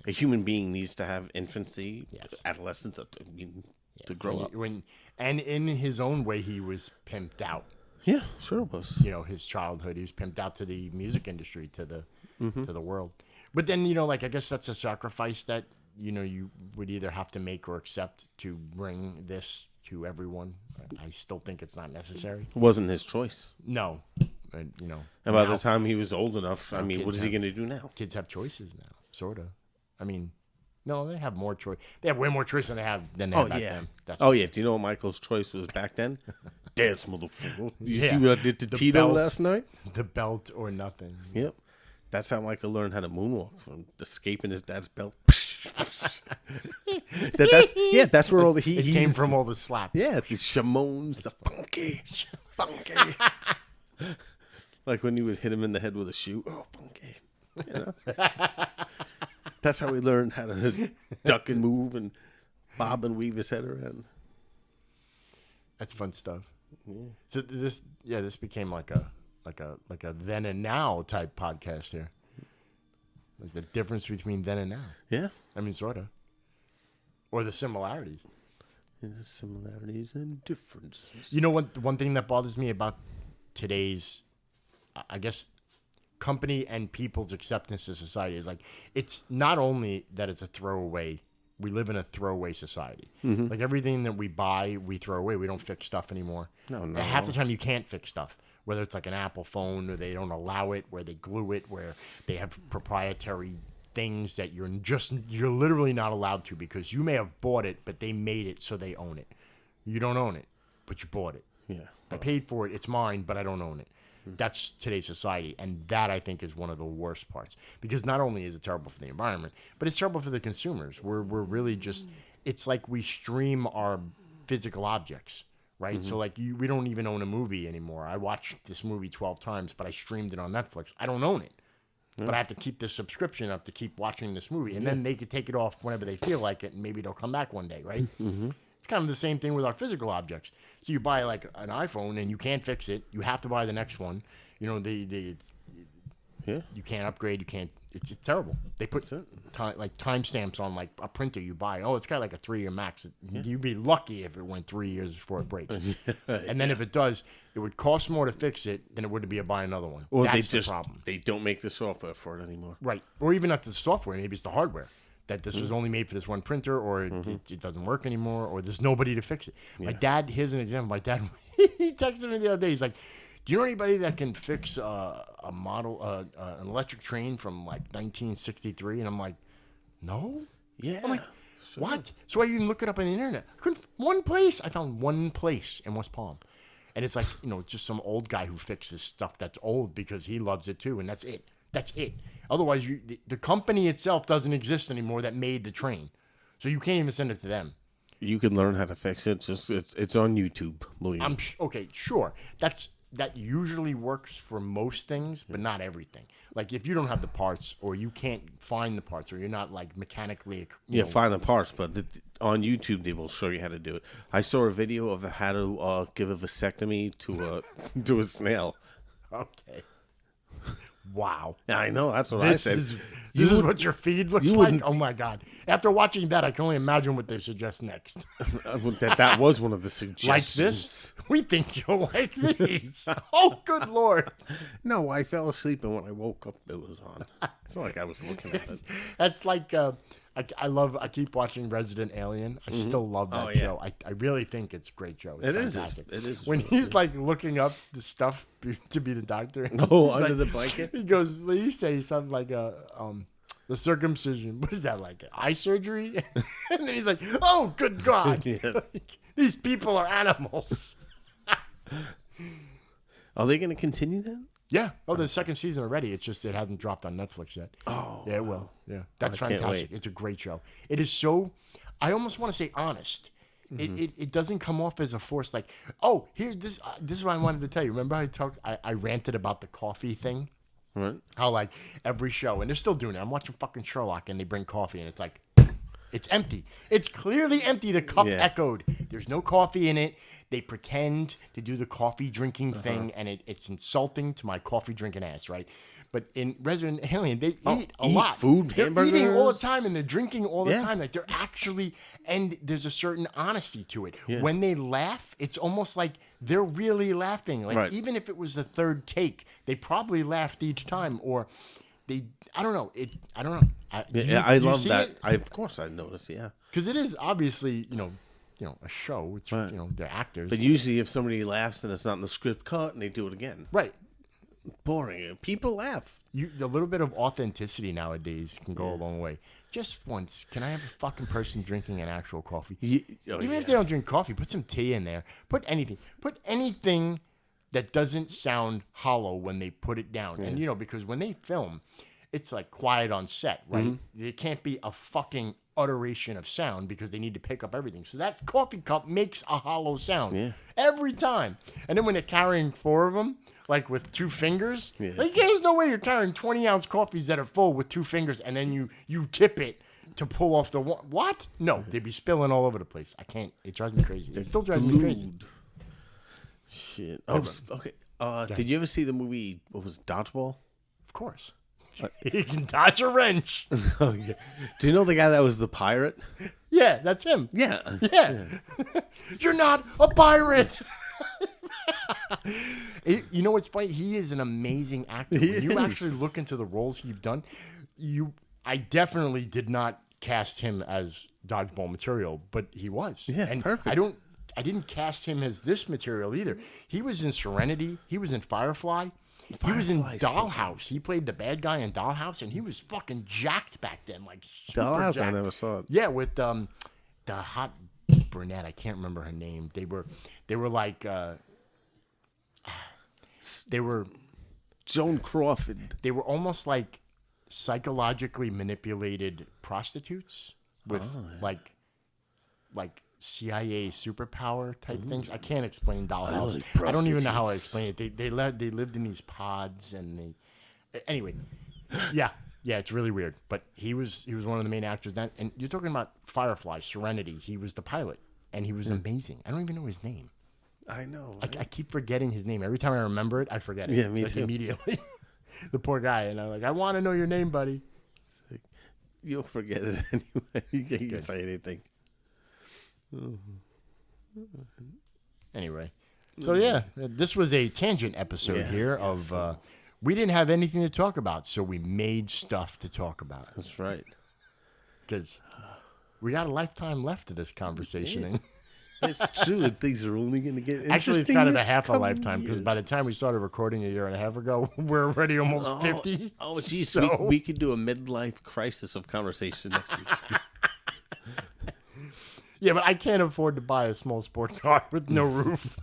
A human being needs to have infancy, adolescence, to grow up. And in his own way, he was pimped out. Yeah, sure it was. His childhood, he was pimped out to the music industry, to the world. But then, I guess that's a sacrifice that, you would either have to make or accept to bring this to everyone. I still think it's not necessary. It wasn't his choice. No. And by the time he was old enough, what is he going to do now? Kids have choices now, sort of. I mean, no, they have more choice. They have way more choice than they have back then. Do you know what Michael's choice was back then? Dance, motherfucker. You see what I did to Tito last night? The belt or nothing. Yep. That's how Michael learned how to moonwalk, from escaping his dad's belt. That's where all the It came from all the slaps. Yeah, the Shamones, the funky. Like when you would hit him in the head with a shoe. Oh, funky. You know? That's how he learned how to duck and move and bob and weave his head around. That's fun stuff. Yeah. So this became like a then and now type podcast here. Like the difference between then and now. Yeah. I mean, sort of. Or the similarities. The similarities and differences. You know what? One thing that bothers me about today's, I guess, company and people's acceptance of society is like, it's not only that it's a throwaway. We live in a throwaway society. Mm-hmm. Like everything that we buy, we throw away. We don't fix stuff anymore. No. Half the time you can't fix stuff. Whether it's like an Apple phone, or they don't allow it, where they glue it, where they have proprietary things that you're literally not allowed to, because you may have bought it, but they made it so they own it. You don't own it, but you bought it. Yeah. I paid for it. It's mine, but I don't own it. That's today's society, and that I think is one of the worst parts, because not only is it terrible for the environment, but it's terrible for the consumers. We're really just, it's like we stream our physical objects, right? Mm-hmm. So like we don't even own a movie anymore. I watched this movie 12 times, but I streamed it on Netflix. I don't own it, but I have to keep the subscription up to keep watching this movie, and then they could take it off whenever they feel like it, and maybe they'll come back one day, right? Mm-hmm. It's kind of the same thing with our physical objects. So you buy like an iPhone and you can't fix it. You have to buy the next one. You know, you can't upgrade. You can't. It's terrible. They put timestamps on like a printer you buy. Oh, it's got like a 3-year max. You'd be lucky if it went 3 years before it breaks. And then if it does, it would cost more to fix it than it would to be to buy another one. Or that's the problem. They don't make the software for it anymore. Right. Or even not the software. Maybe it's the hardware. That this was only made for this one printer, or it doesn't work anymore, or there's nobody to fix it. Yeah. My dad, here's an example. My dad, he texted me the other day. He's like, do you know anybody that can fix an electric train from like 1963? And I'm like, no? Yeah. I'm like, sure. What? So I even look it up on the internet. I found one place in West Palm. And it's like, just some old guy who fixes stuff that's old because he loves it too, and that's it. That's it. Otherwise, the company itself doesn't exist anymore that made the train. So you can't even send it to them. You can learn how to fix it. It's on YouTube. Believe me. Okay, sure. That usually works for most things, but not everything. Like if you don't have the parts, or you can't find the parts, or you're not like mechanically... find the parts, but on YouTube they will show you how to do it. I saw a video of how to give a vasectomy to a snail. Okay. Wow. Yeah, I know. That's what I said. This is what your feed looks like? Oh, my God. After watching that, I can only imagine what they suggest next. that was one of the suggestions. Like this? We think you'll like these. Oh, good Lord. No, I fell asleep, and when I woke up, it was on. It's not like I was looking at it. That's like... I keep watching Resident Alien. I still love that show. I really think it's a great show. It's fantastic. It is. When he's like looking up the stuff to be the doctor. Under the blanket? He says something like the circumcision. What is that, like eye surgery? And then he's like, oh, good God. These people are animals. Are they going to continue then? Yeah. Oh, there's a second season already. It's just it hasn't dropped on Netflix yet. Oh. Yeah, it will. Yeah. That's fantastic. It's a great show. It is so, I almost want to say honest. Mm-hmm. It doesn't come off as a force like, oh, here's this. This is what I wanted to tell you. Remember I ranted about the coffee thing? Right. How like every show, and they're still doing it. I'm watching fucking Sherlock, and they bring coffee, and it's like, it's empty. It's clearly empty. The cup echoed. There's no coffee in it. They pretend to do the coffee drinking thing, and it's insulting to my coffee drinking ass, right? But in Resident Alien, they eat a lot. Food, they're hamburgers. Eating all the time, and they're drinking all the time. Like they're actually, and there's a certain honesty to it. Yeah. When they laugh, it's almost like they're really laughing. Like even if it was the third take, they probably laughed each time, or they. I don't know. I don't know. I love that. Of course, I noticed. Yeah, because it is obviously a show. It's they're actors. But usually, if somebody laughs and it's not in the script, cut and they do it again. Right. Boring. People laugh. A little bit of authenticity nowadays can go a long way. Just once, can I have a fucking person drinking an actual coffee? Even if they don't drink coffee, put some tea in there. Put anything that doesn't sound hollow when they put it down. And, because when they film, it's like quiet on set, right? It can't be a fucking utteration of sound because they need to pick up everything. So that coffee cup makes a hollow sound every time. And then when they're carrying 4 of them, like with 2 fingers, like there's no way you're carrying 20-ounce coffees that are full with 2 fingers and then you tip it to pull off the one. What? No, they'd be spilling all over the place. I can't. It drives me crazy. It still drives me crazy. Shit. Oh, okay. Did you ever see the movie, what was it, Dodgeball? Of course. He can dodge a wrench. Oh, yeah. Do you know the guy that was the pirate? Yeah, that's him. Yeah. You're not a pirate. You know what's funny? He is an amazing actor. When you actually look into the roles he's done, I definitely did not cast him as dodgeball material, but he was. Yeah, and perfect. I didn't cast him as this material either. He was in Serenity. He was in Firefly. He was in Dollhouse. He played the bad guy in Dollhouse, and he was fucking jacked back then, like super Dollhouse, jacked. I never saw it. Yeah, with the hot brunette. I can't remember her name. They were like they were Joan Crawford. They were almost like psychologically manipulated prostitutes with like CIA superpower type things. I can't explain Dollhouse. I don't even know how I explain it. They lived in these pods and anyway. Yeah, it's really weird. But he was one of the main actors. And you're talking about Firefly, Serenity. He was the pilot, and he was amazing. I don't even know his name. I know. Right? I keep forgetting his name. Every time I remember it, I forget it. Yeah, me too. Immediately. The poor guy. And I'm like, I want to know your name, buddy. Like, you'll forget it anyway. You can't say anything. Anyway. So, yeah. This was a tangent episode here of... we didn't have anything to talk about, so we made stuff to talk about. That's right. Because we got a lifetime left of this conversation. And it's true. Things are only going to get interesting. actually, it's kind of a half a lifetime because by the time we started recording a year and a half ago, we're already almost 50. Oh, geez. So... We could do a midlife crisis of conversation next week. Yeah, but I can't afford to buy a small sport car with no roof.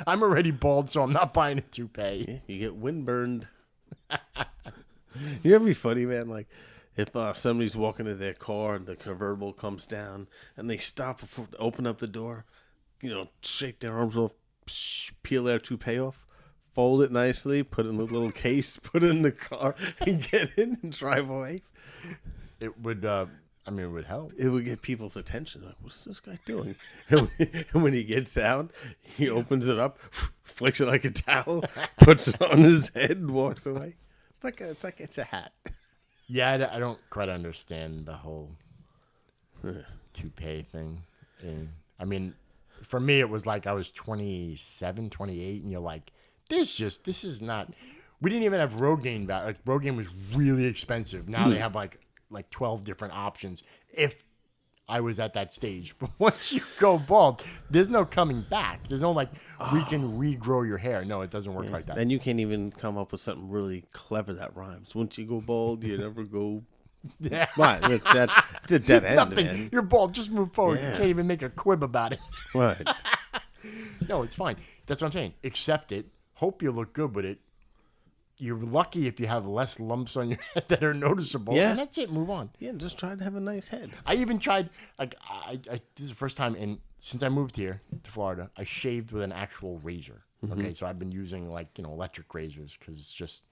I'm already bald, so I'm not buying a toupee. Yeah, you get windburned. You know, it'd be funny, man. Like, if somebody's walking to their car and the convertible comes down and they stop before open up the door, shake their arms off, peel their toupee off, fold it nicely, put it in a little case, put it in the car, and get in and drive away. It would. It would help. It would get people's attention. Like, what is this guy doing? And when he gets out, he opens it up, flicks it like a towel, puts it on his head, and walks away. It's like it's a hat. Yeah, I don't quite understand the whole toupee thing. I mean, for me, it was like I was 27, 28, and you're like, this is not. We didn't even have Rogaine back. Like, Rogaine was really expensive. Now they have like 12 different options if I was at that stage. But once you go bald, there's no coming back. There's no we can regrow your hair. No, it doesn't work like that. And you can't even come up with something really clever that rhymes. Once you go bald, you never go... Yeah. Right, it's a dead end, Nothing. man. You're bald. Just move forward. Yeah. You can't even make a quib about it. Right. No, it's fine. That's what I'm saying. Accept it. Hope you look good with it. You're lucky if you have less lumps on your head that are noticeable. Yeah. And that's it. Move on. Yeah, just try to have a nice head. I even tried, this is the first time since I moved here to Florida, I shaved with an actual razor. Mm-hmm. Okay, so I've been using electric razors because it's just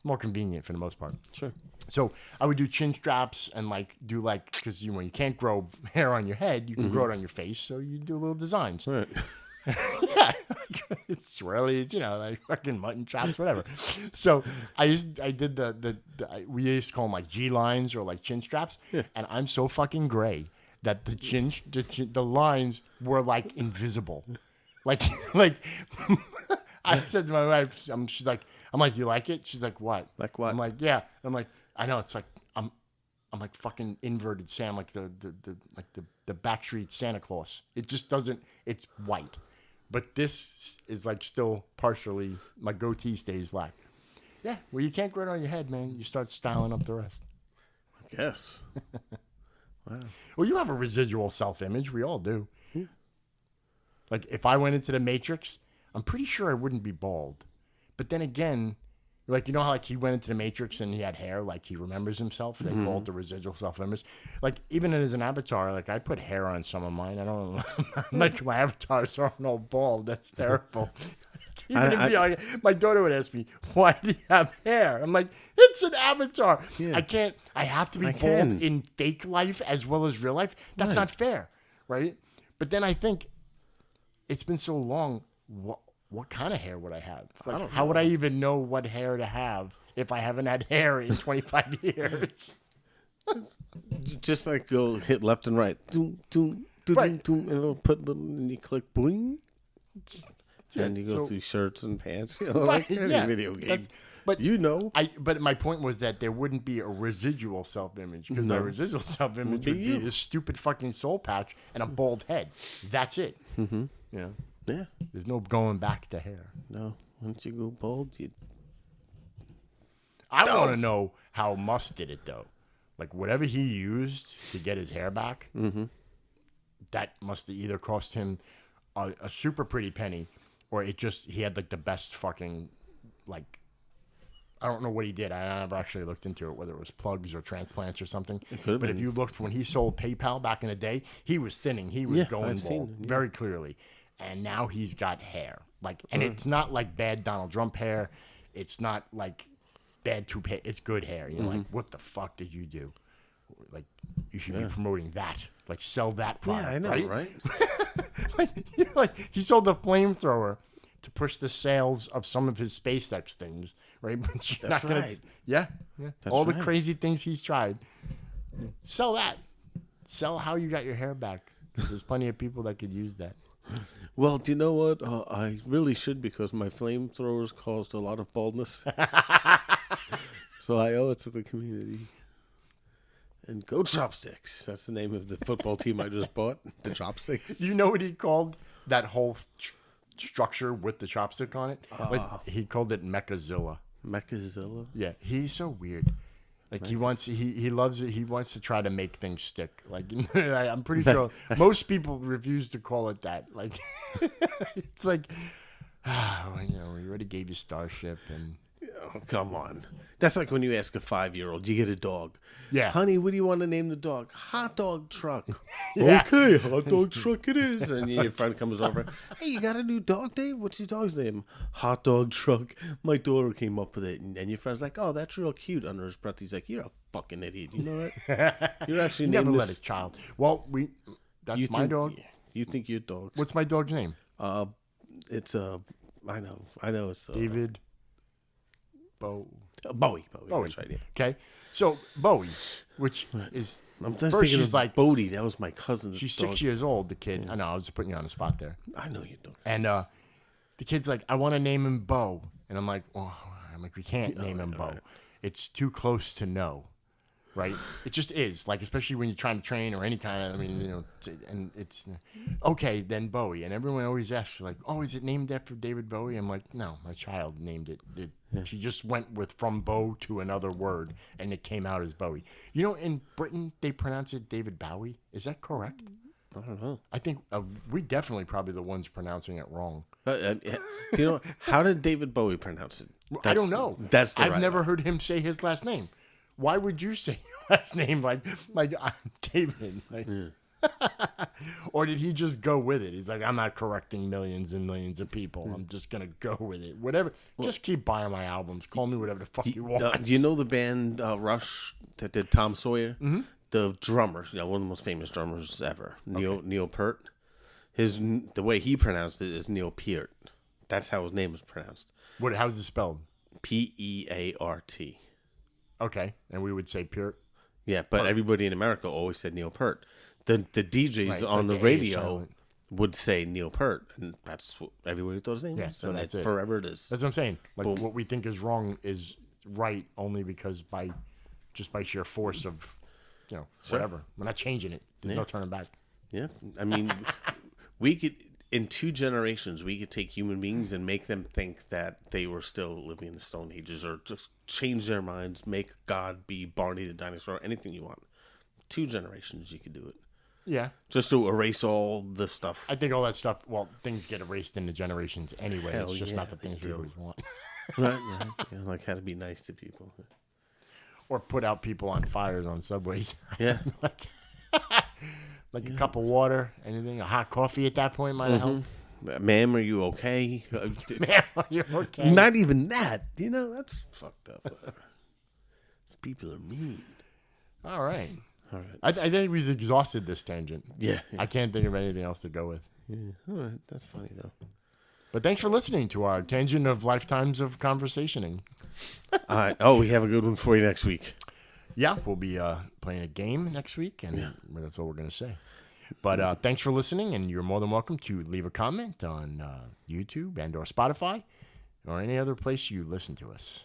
more convenient for the most part. Sure. So I would do chin straps and do because you can't grow hair on your head, you can grow it on your face. So you do little designs. Right. Yeah, it's swirly. It's like fucking mutton chops, whatever. So I did we used to call them G lines or chin straps, and I'm so fucking gray that the lines were invisible, like I said to my wife, she's like, you like it? She's like, what? Like what? I'm like, yeah. I'm like, I know. It's like I'm like fucking inverted Sam, like the Backstreet Santa Claus. It just doesn't. It's white. But this is still partially, my goatee stays black. Yeah, well, you can't grow it on your head, man. You start styling up the rest. I guess. Wow. Well, you have a residual self-image. We all do. If I went into the Matrix, I'm pretty sure I wouldn't be bald. But then again, like, you know how, like, he went into the Matrix and he had hair, like, he remembers himself? They call it the residual self-image. Like, even as an avatar, like, I put hair on some of mine. I don't like my avatars aren't all bald. That's terrible. Even if, like, my daughter would ask me, why do you have hair? I'm like, it's an avatar. Yeah. I have to be bald in fake life as well as real life. That's not fair, right? But then I think it's been so long, what kind of hair would I have? Like, how would I even know what hair to have if I haven't had hair in 25 years? Just like go hit left and right. Doom, doom, doom, Right. doom, and it'll put and you click boing. Yeah, And you go so- through shirts and pants. You know, like any video game. But you know. But my point was that there wouldn't be a residual self-image, because my residual self-image would be this stupid fucking soul patch and a bald head. That's it. Mm-hmm. You know? Yeah. There's no going back to hair. No. Once you go bald, you. I want to know how Musk did it, though. Like, whatever he used to get his hair back, that must have either cost him a super pretty penny, or he had, like, the best fucking, like, I don't know what he did. I never actually looked into it, whether it was plugs or transplants or something. But if you looked when he sold PayPal back in the day, he was thinning. He was going bald very clearly. And now he's got hair. Like, and it's not like bad Donald Trump hair. It's not like bad toupee. It's good hair. You're like, what the fuck did you do? Like, you should be promoting that. Like, sell that product. Yeah, I know, right? like, he sold the flamethrower to push the sales of some of his SpaceX things, right? But you're That's not gonna, right. yeah. All the right. crazy things he's tried. Sell that. Sell how you got your hair back. Because there's plenty of people that could use that. Well, do you know what? I really should, because my flamethrowers caused a lot of baldness. So I owe it to the community. And go Chopsticks. That's the name of the football team I just bought. The Chopsticks. You know what he called that whole structure with the chopstick on it? He called it Mechazilla. Mechazilla? Yeah, he's so weird. Like, he wants, he loves it. He wants to try to make things stick. Like, I'm pretty sure most people refuse to call it that. Like, it's like, you know, we already gave you Starship, and Oh, come on. That's like when you ask a 5-year-old, you get a dog. Yeah. Honey, what do you want to name the dog? Hot Dog Truck. Yeah. Okay, Hot Dog Truck it is. And your friend comes over. Hey, you got a new dog, Dave? What's your dog's name? Hot Dog Truck. My daughter came up with it. And your friend's like, oh, that's real cute. Under his breath, he's like, you're a fucking idiot. You know that? You're actually never naming let his child. Well, that's my dog. You think your dog's. What's my dog's name? It's I know it's David Bowie. Bowie. That's right, yeah. Okay, so Bowie, which is I'm just first thinking she's of like Bodie. That was my cousin's she's dog. 6 years old. The kid. I know. I was just putting you on the spot there. I know you don't. And the kid's like, I want to name him Bo, and I'm like, we can't name him Bo. It's too close to no, right? It just is. Like, especially when you're trying to train or any kind of. I mean, you know, and it's okay then Bowie, and everyone always asks like, oh, is it named after David Bowie? I'm like, no, my child named it. She just went with from Bo to another word, and it came out as Bowie. You know, in Britain they pronounce it David Bowie. Is that correct? I don't know. I think we definitely probably the ones pronouncing it wrong. Do you know how did David Bowie pronounce it? I don't know. I've never heard him say his last name. Why would you say your last name like I'm David? Like, or did he just go with it? He's like, I'm not correcting millions and millions of people. I'm just gonna go with it. Whatever. Just keep buying my albums. Call me whatever the fuck you want. Do you know the band Rush that did Tom Sawyer? Mm-hmm. The drummer, one of the most famous drummers ever, Neil Peart. The way he pronounced it is Neil Peart. That's how his name was pronounced. How's it spelled? Peart. Okay, and we would say Peart. Yeah, but everybody in America always said Neil Peart. The DJs on the radio would say Neil Peart, and that's what everybody thought his name was. So and that's it. Forever it is. That's what I'm saying. Like, what we think is wrong is right only because by sheer force of, whatever. We're not changing it. There's no turning back. Yeah, I mean, we could in 2 generations we could take human beings and make them think that they were still living in the Stone Ages, or just change their minds, make God be Barney the dinosaur, anything you want. 2 generations you could do it. Yeah. Just to erase all the stuff. I think all that stuff, well, things get erased in the generations anyway. Hell It's just yeah, not the they things we do. always want. Right. Yeah, like how to be nice to people. Or put out people on fires on subways. Yeah. Like a cup of water, anything, a hot coffee at that point might have helped. Ma'am, are you okay? Man, you're okay. Not even that. That's fucked up. These people are mean. All right. All right. I think we've exhausted this tangent. Yeah. I can't think of anything else to go with. Yeah. All right. That's funny, though. But thanks for listening to our tangent of lifetimes of conversationing. All right. Oh, we have a good one for you next week. Yeah, we'll be playing a game next week, and that's all we're going to say. But thanks for listening, and you're more than welcome to leave a comment on YouTube and or Spotify or any other place you listen to us.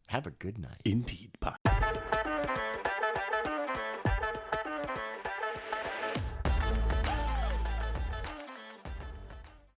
Have a good night. Indeed. Bye.